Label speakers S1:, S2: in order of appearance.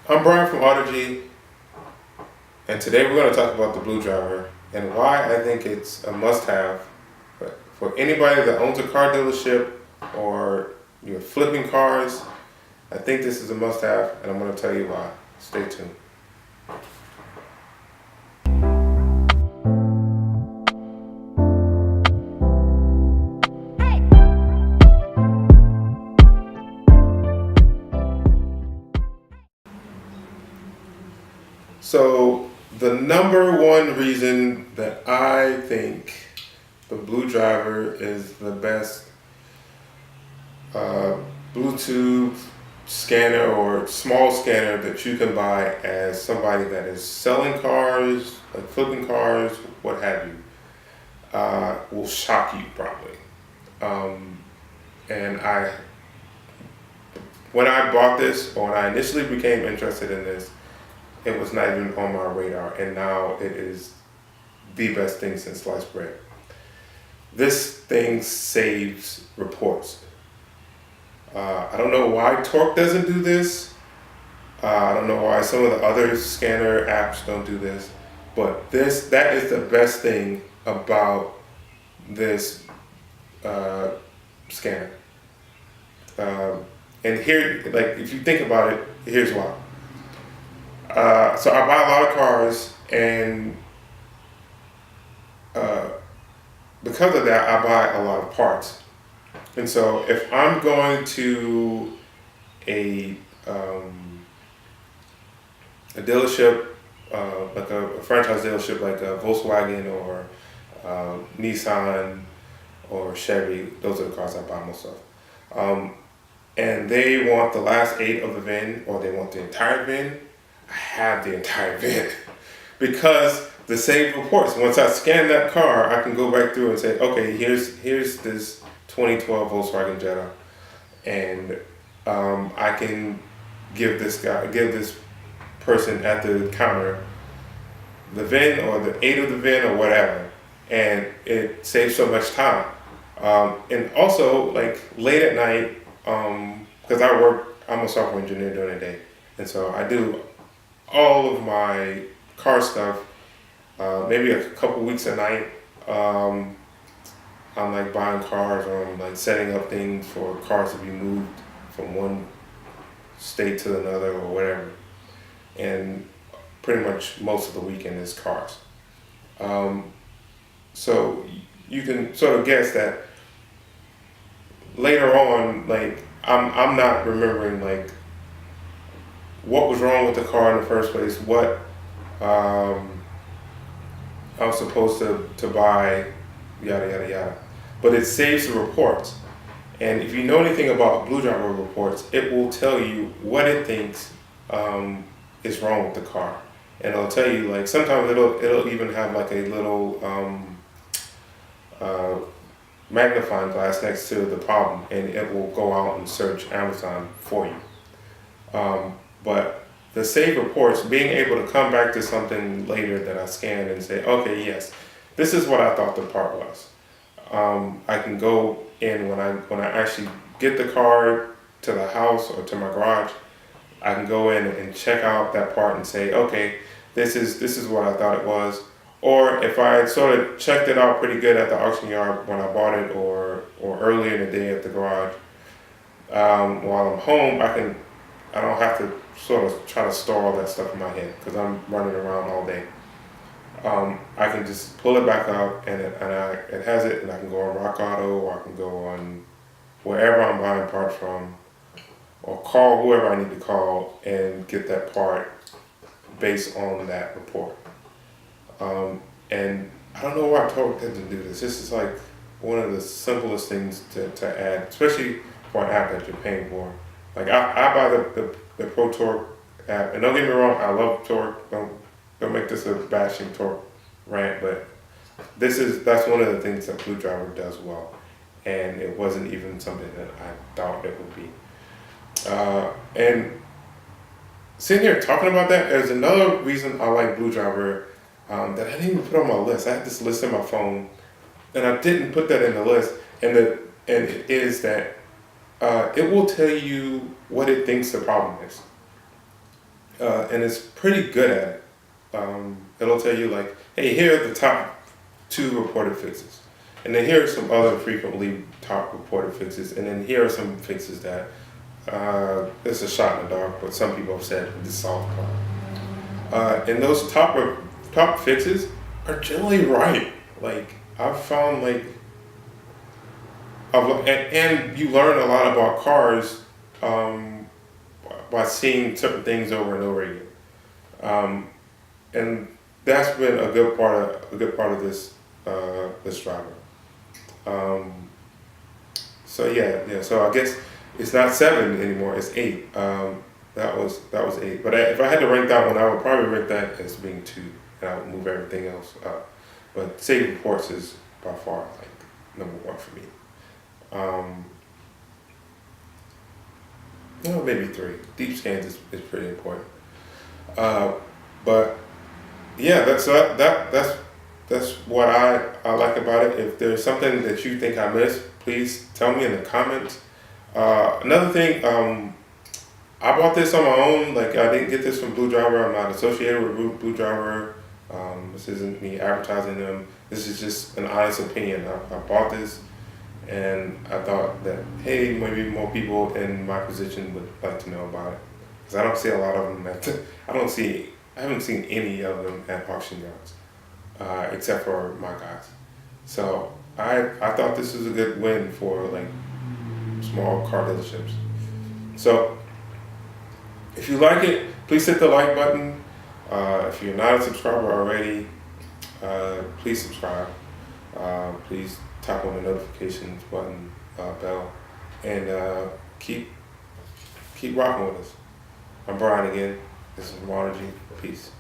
S1: I'm Brian from Autogy, and today we're going to talk about the BlueDriver and why I think it's a must-have for anybody that owns a car dealership or you're flipping cars. I think this is a must-have, and I'm going to tell you why. Stay tuned. So the number one reason that I think the BlueDriver is the best Bluetooth scanner or small scanner that you can buy as somebody that is selling cars, like flipping cars, what have you, will shock you probably. And when I bought this, or when I initially became interested in this, it was not even on my radar, and now it is the best thing since sliced bread. This thing saves reports. I don't know why Torque doesn't do this. I don't know why some of the other scanner apps don't do this, but that is the best thing about this scanner. And here, like, if you think about it, here's why. So I buy a lot of cars, and because of that, I buy a lot of parts. And so if I'm going to a dealership, like a franchise dealership, like a Volkswagen or Nissan or Chevy, those are the cars I buy most of. And they want the last 8 of the VIN, or they want the entire VIN, I have the entire VIN. Because the saved reports, once I scan that car, I can go back through and say, okay, here's this 2012 Volkswagen Jetta, and I can give this person at the counter the VIN or the 8 of the VIN or whatever, and it saves so much time. And also, like, late at night, because I'm a software engineer during the day, and so I do all of my car stuff maybe a couple weeks a night. I'm like buying cars, or I'm like setting up things for cars to be moved from one state to another or whatever. And pretty much most of the weekend is cars. So you can sort of guess that later on, like, I'm not remembering like what was wrong with the car in the first place, what I was supposed to buy, yada yada yada. But it saves the reports. And if you know anything about BlueDriver reports, it will tell you what it thinks is wrong with the car. And it'll tell you, like, sometimes it'll even have like a little magnifying glass next to the problem, and it will go out and search Amazon for you. But the save reports, being able to come back to something later that I scanned and say, okay, yes, this is what I thought the part was. I can go in when I actually get the car to the house or to my garage. I can go in and check out that part and say, okay, this is what I thought it was. Or if I sort of checked it out pretty good at the auction yard when I bought it, or earlier in the day at the garage, while I'm home, I don't have to sort of try to store all that stuff in my head because I'm running around all day. I can just pull it back up, and it has it, and I can go on Rock Auto, or I can go on wherever I'm buying parts from, or call whoever I need to call and get that part based on that report. And I don't know why Torque doesn't do this. This is like one of the simplest things to add, especially for an app that you're paying for. Like, I buy the Pro Torque app, and don't get me wrong, I love Torque. Don't make this a bashing Torque rant, but that's one of the things that BlueDriver does well, and it wasn't even something that I thought it would be. And sitting here talking about that, there's another reason I like BlueDriver that I didn't even put on my list. I had this list in my phone, and I didn't put that in the list. And it is that it will tell you what it thinks the problem is. and it's pretty good at it. It'll tell you like, hey, here are the top 2 reported fixes. And then here are some other frequently top reported fixes. And then here are some fixes that it's a shot in the dark, but some people have said this solved the problem. And those top fixes are generally right. Like I've found like, and you learn a lot about cars by seeing certain things over and over again. And that's been a good part of this this driver. So yeah. So I guess it's not 7 anymore. It's 8. That was 8. But if I had to rank that one, I would probably rank that as being 2, and I would move everything else up. But save reports is by far like number 1 for me. Maybe 3. Deep scans is pretty important. But yeah, that's what I like about it. If there's something that you think I missed, please tell me in the comments. Another thing, I bought this on my own. Like I didn't get this from BlueDriver. I'm not associated with BlueDriver. This isn't me advertising them. This is just an honest opinion. I bought this, and I thought that hey, maybe more people in my position would like to know about it, because I don't see a lot of them I haven't seen any of them at auction yards, except for my guys. So I thought this was a good win for like small car dealerships. So if you like it, please hit the like button. If you're not a subscriber already, please subscribe. Please tap on the notifications button, bell, and keep rocking with us. I'm Brian again. This is Autogy. Peace.